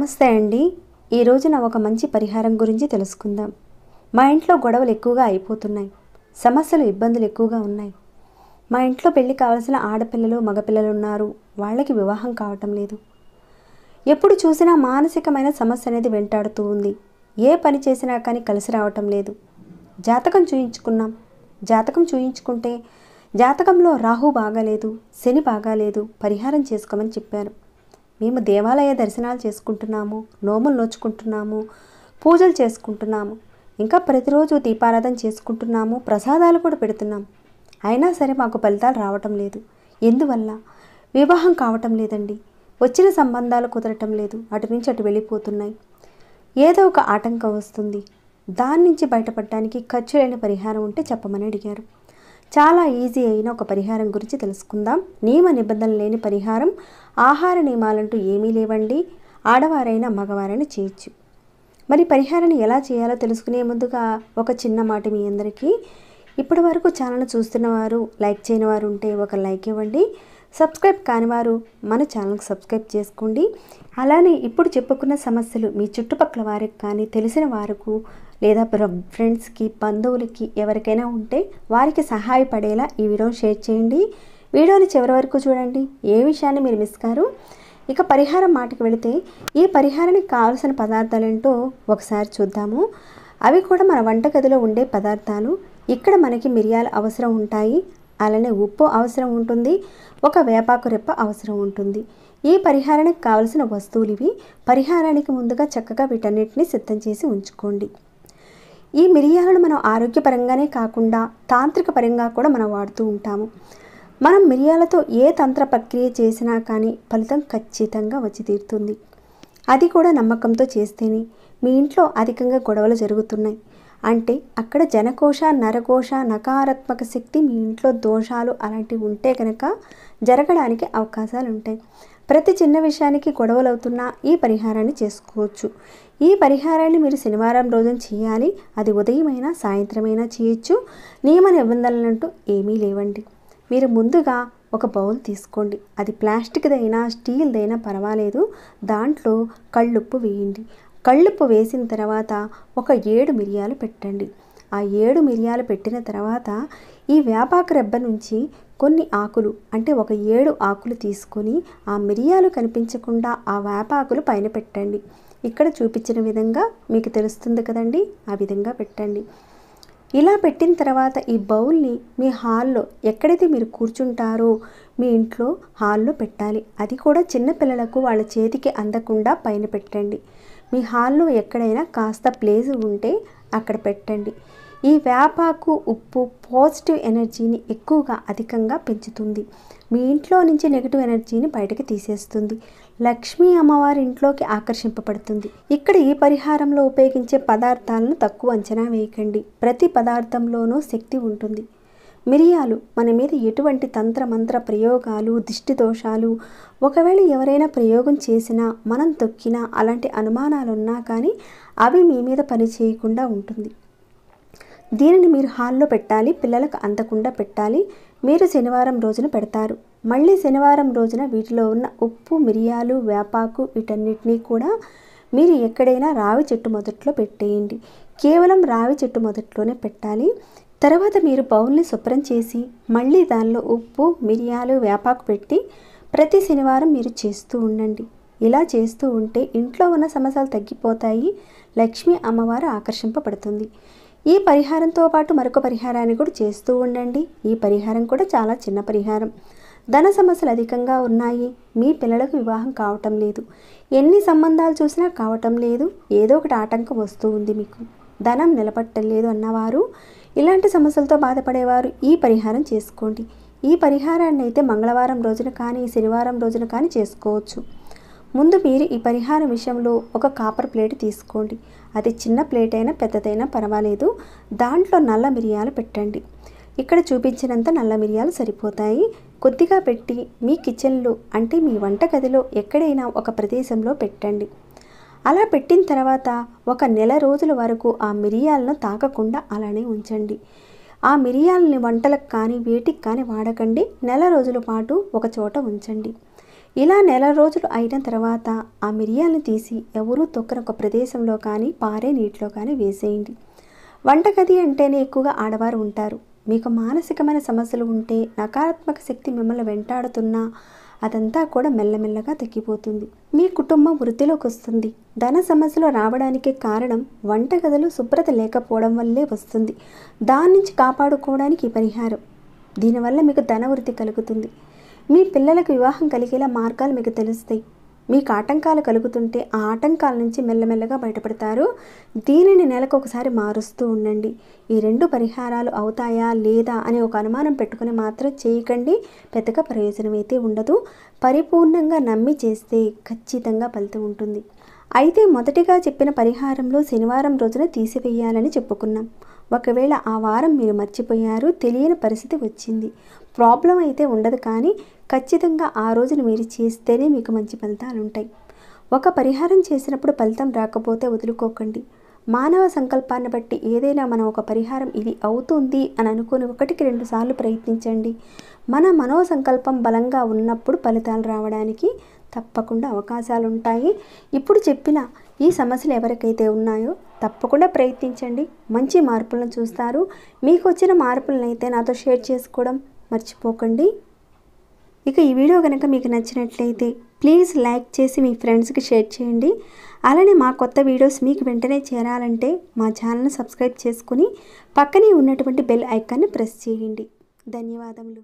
నమస్తే అండి. ఈ రోజున ఒక మంచి పరిహారం గురించి తెలుసుకుందాం. మా ఇంట్లో గొడవలు ఎక్కువగా అయిపోతున్నాయి. సమస్యలు, ఇబ్బందులు ఎక్కువగా ఉన్నాయి. మా ఇంట్లో పెళ్లి కావాల్సిన ఆడపిల్లలు, మగపిల్లలు ఉన్నారు. వాళ్ళకి వివాహం కావటం లేదు. ఎప్పుడు చూసినా మానసికమైన సమస్య అనేది వెంటాడుతూ ఉంది. ఏ పని చేసినా కానీ కలిసి రావటం లేదు. జాతకం చూయించుకున్నాం. జాతకం చూయించుకుంటే జాతకంలో రాహు బాగాలేదు, శని బాగాలేదు, పరిహారం చేసుకోమని చెప్పారు. మేము దేవాలయ దర్శనాలు చేసుకుంటున్నాము, నోములు నోచుకుంటున్నాము, పూజలు చేసుకుంటున్నాము, ఇంకా ప్రతిరోజు దీపారాధన చేసుకుంటున్నాము, ప్రసాదాలు కూడా పెడుతున్నాం. అయినా సరే మాకు ఫలితాలు రావటం లేదు. ఎందువల్ల? వివాహం కావటం లేదండి. వచ్చిన సంబంధాలు కుదరటం లేదు. అటు నుంచి అటు వెళ్ళిపోతున్నాయి. ఏదో ఒక ఆటంకం వస్తుంది. దాని నుంచి బయటపడడానికి ఖర్చు లేని పరిహారం ఉంటే చెప్పమని అడిగారు. చాలా ఈజీ అయిన ఒక పరిహారం గురించి తెలుసుకుందాం. నియమ నిబంధనలు లేని పరిహారం. ఆహార నియమాలంటూ ఏమీ లేవండి. ఆడవారైనా మగవారైనా చేయొచ్చు. మరి పరిహారాన్ని ఎలా చేయాలో తెలుసుకునే ముందుగా ఒక చిన్న మాట మీ అందరికీ. ఇప్పటి వరకు ఛానల్ చూస్తున్నవారు, లైక్ చేయని వారు ఉంటే ఒక లైక్ ఇవ్వండి. సబ్స్క్రైబ్ కానివారు మన ఛానల్కి సబ్స్క్రైబ్ చేసుకోండి. అలానే ఇప్పుడు చెప్పుకున్న సమస్యలు మీ చుట్టుపక్కల వారికి కానీ, తెలిసిన వారికి లేదా ఫ్రెండ్స్కి, బంధువులకి ఎవరికైనా ఉంటే వారికి సహాయపడేలా ఈ వీడియోని షేర్ చేయండి. వీడియోని చివరి వరకు చూడండి. ఏ విషయాన్ని మీరు మిస్ కారు. ఇక పరిహారం మాటకి వెళితే, ఈ పరిహారానికి కావాల్సిన పదార్థాలు ఏంటో ఒకసారి చూద్దాము. అవి కూడా మన వంటగదిలో ఉండే పదార్థాలు. ఇక్కడ మనకి మిరియాలు అవసరం ఉంటాయి. అలానే ఉప్పు అవసరం ఉంటుంది. ఒక వేపాకు రెప్ప అవసరం ఉంటుంది. ఈ పరిహారానికి కావలసిన వస్తువులు ఇవి. పరిహారానికి ముందుగా చక్కగా వీటన్నిటిని సిద్ధం చేసి ఉంచుకోండి. ఈ మిరియాలను మనం ఆరోగ్యపరంగానే కాకుండా తాంత్రిక పరంగా కూడా మనం వాడుతూ ఉంటాము. మనం మిరియాలతో ఏ తంత్ర ప్రక్రియ చేసినా కానీ ఫలితం ఖచ్చితంగా వచ్చి తీరుతుంది. అది కూడా నమ్మకంతో చేస్తేనే. మీ ఇంట్లో అధికంగా గొడవలు జరుగుతున్నాయి అంటే అక్కడ జనకోశ, నరకోశ, నకారాత్మక శక్తి, మీ ఇంట్లో దోషాలు అలాంటివి ఉంటే కనుక జరగడానికి అవకాశాలు ఉంటాయి. ప్రతి చిన్న విషయానికి గొడవలు అవుతున్నా ఈ పరిహారాన్ని చేసుకోవచ్చు. ఈ పరిహారాన్ని మీరు శనివారం రోజున చేయాలి. అది ఉదయమైనా సాయంత్రమైనా చేయొచ్చు. నియమ నిబంధనలంటూ ఏమీ లేవండి. మీరు ముందుగా ఒక బౌల్ తీసుకోండి. అది ప్లాస్టిక్దైనా స్టీల్దైనా పర్వాలేదు. దాంట్లో కళ్ళుప్పు వేయండి. కళ్ళుప్పు వేసిన తర్వాత ఒక 7 మిరియాలు పెట్టండి. ఆ 7 మిరియాలు పెట్టిన తర్వాత ఈ వేపాకు రెబ్బ నుంచి కొన్ని ఆకులు అంటే ఒక 7 ఆకులు తీసుకొని ఆ మిరియాలు కనిపించకుండా ఆ వేపాకులు పైన పెట్టండి. ఇక్కడ చూపించిన విధంగా మీకు తెలుస్తుంది కదండి, ఆ విధంగా పెట్టండి. ఇలా పెట్టిన తర్వాత ఈ బౌల్ని మీ హాల్లో ఎక్కడైతే మీరు కూర్చుంటారో మీ ఇంట్లో హాల్లో పెట్టాలి. అది కూడా చిన్నపిల్లలకు వాళ్ళ చేతికి అందకుండా పైన పెట్టండి. మీ హాల్లో ఎక్కడైనా కాస్త ప్లేస్ ఉంటే అక్కడ పెట్టండి. ఈ వేపాకు ఉప్పు పాజిటివ్ ఎనర్జీని ఎక్కువగా అధికంగా పెంచుతుంది. మీ ఇంట్లో నుంచి నెగిటివ్ ఎనర్జీని బయటకు తీసేస్తుంది. లక్ష్మీ అమ్మవారి ఇంట్లోకి ఆకర్షింపబడుతుంది. ఇక్కడ ఈ పరిహారంలో ఉపయోగించే పదార్థాలను తక్కువ అంచనా వేయకండి. ప్రతి పదార్థంలోనూ శక్తి ఉంటుంది. మిరియాలు మన మీద ఎటువంటి తంత్ర మంత్ర ప్రయోగాలు, దిష్టి దోషాలు, ఒకవేళ ఎవరైనా ప్రయోగం చేసినా, మనం తొక్కినా, అలాంటి అనుమానాలున్నా కానీ అవి మీ మీద పని చేయకుండా ఉంటుంది. దీనిని మీరు హాల్లో పెట్టాలి. పిల్లలకు అందకుండా పెట్టాలి. మీరు శనివారం రోజున పెడతారు. మళ్ళీ శనివారం రోజున వీటిలో ఉన్న ఉప్పు, మిరియాలు, వేపాకు వీటన్నిటినీ కూడా మీరు ఎక్కడైనా రావి చెట్టు మొదట్లో పెట్టేయండి. కేవలం రావి చెట్టు మొదట్లోనే పెట్టాలి. తర్వాత మీరు బౌల్ని శుభ్రం చేసి మళ్ళీ దానిలో ఉప్పు, మిరియాలు, వేపాకు పెట్టి ప్రతి శనివారం మీరు చేస్తూ ఉండండి. ఇలా చేస్తూ ఉంటే ఇంట్లో ఉన్న సమస్యలు తగ్గిపోతాయి. లక్ష్మీ అమ్మవారు ఆకర్షింపబడుతుంది. ఈ పరిహారంతో పాటు మరొక పరిహారాన్ని కూడా చేస్తూ ఉండండి. ఈ పరిహారం కూడా చాలా చిన్న పరిహారం. ధన సమస్యలు అధికంగా ఉన్నాయి. మీ పిల్లలకు వివాహం కావటం లేదు. ఎన్ని సంబంధాలు చూసినా కావటం లేదు. ఏదో ఒకటి ఆటంకం వస్తూ ఉంది. మీకు ధనం నిలబట్టలేదు అన్నవారు, ఇలాంటి సమస్యలతో బాధపడేవారు ఈ పరిహారం చేసుకోండి. ఈ పరిహారాన్ని అయితే మంగళవారం రోజున కానీ, శనివారం రోజున కానీ చేసుకోవచ్చు. ముందు మీరు ఈ పరిహారం విషయంలో ఒక కాపర్ ప్లేట్ తీసుకోండి. అది చిన్న ప్లేట్ అయినా పెద్దదైనా పర్వాలేదు. దాంట్లో నల్ల మిరియాలు పెట్టండి. ఇక్కడ చూపించినంత నల్ల మిరియాలు సరిపోతాయి. కొద్దిగా పెట్టి మీ కిచెన్లో అంటే మీ వంటగదిలో ఎక్కడైనా ఒక ప్రదేశంలో పెట్టండి. అలా పెట్టిన తర్వాత ఒక నెల రోజుల వరకు ఆ మిరియాలను తాకకుండా అలానే ఉంచండి. ఆ మిరియాలని వంటలకు కానీ వేటికి కానీ వాడకండి. నెల రోజుల పాటు ఒక చోట ఉంచండి. ఇలా నెల రోజులు అయిన తర్వాత ఆ మిరియాలను తీసి ఎవరూ తొక్కని ఒక ప్రదేశంలో కానీ పారే నీటిలో కానీ వేసేయండి. వంటగది అంటేనే ఎక్కువగా ఆడవారు ఉంటారు. మీకు మానసికమైన సమస్యలు ఉంటే, నకారాత్మక శక్తి మిమ్మల్ని వెంటాడుతున్నా అదంతా కూడా మెల్లమెల్లగా తగ్గిపోతుంది. మీ కుటుంబం వృద్ధిలోకి వస్తుంది. ధన సమస్యలు రావడానికి కారణం వంటగదిలో శుభ్రత లేకపోవడం వల్లే వస్తుంది. దాని నుంచి కాపాడుకోవడానికి ఈ పరిహారం. దీనివల్ల మీకు ధన వృద్ధి కలుగుతుంది. మీ పిల్లలకు వివాహం కలిగేలా మార్గాలు మీకు తెలుస్తాయి. మీకు ఆటంకాలు కలుగుతుంటే ఆ ఆటంకాల నుంచి మెల్లమెల్లగా బయటపడతారు. దీనిని నెలకు ఒకసారి మారుస్తూ ఉండండి. ఈ 2 పరిహారాలు అవుతాయా లేదా అనే ఒక అనుమానం పెట్టుకుని మాత్రం చేయకండి. పెద్దగా ప్రయోజనం అయితే ఉండదు. పరిపూర్ణంగా నమ్మి చేస్తే ఖచ్చితంగా ఫలితం ఉంటుంది. అయితే మొదటిగా చెప్పిన పరిహారంలో శనివారం రోజున తీసివేయాలని చెప్పుకున్నాం. ఒకవేళ ఆ వారం మీరు మర్చిపోయారు, తెలియని పరిస్థితి వచ్చింది, ప్రాబ్లం అయితే ఉండదు. కానీ ఖచ్చితంగా ఆ రోజున మీరు చేస్తేనే మీకు మంచి ఫలితాలు ఉంటాయి. ఒక పరిహారం చేసినప్పుడు ఫలితం రాకపోతే వదులుకోకండి. మానవ సంకల్పాన్ని బట్టి ఏదైనా మనం ఒక పరిహారం ఇది అవుతుంది అని అనుకుని 1కి 2 సార్లు ప్రయత్నించండి. మన మనోసంకల్పం బలంగా ఉన్నప్పుడు ఫలితాలు రావడానికి తప్పకుండా అవకాశాలు ఉంటాయి. ఇప్పుడు చెప్పిన ఈ సమస్యలు ఎవరికైతే ఉన్నాయో తప్పకుండా ప్రయత్నించండి. మంచి మార్పులను చూస్తారు. మీకు వచ్చిన మార్పులను అయితే నాతో షేర్ చేసుకోవడం మర్చిపోకండి. ఇక ఈ వీడియో కనుక మీకు నచ్చినట్లయితే ప్లీజ్ లైక్ చేసి మీ ఫ్రెండ్స్కి షేర్ చేయండి. అలానే మా కొత్త వీడియోస్ మీకు వెంటనే చేరాలంటే మా ఛానల్ని సబ్స్క్రైబ్ చేసుకుని పక్కనే ఉన్నటువంటి బెల్ ఐకాన్ని ప్రెస్ చేయండి. ధన్యవాదములు.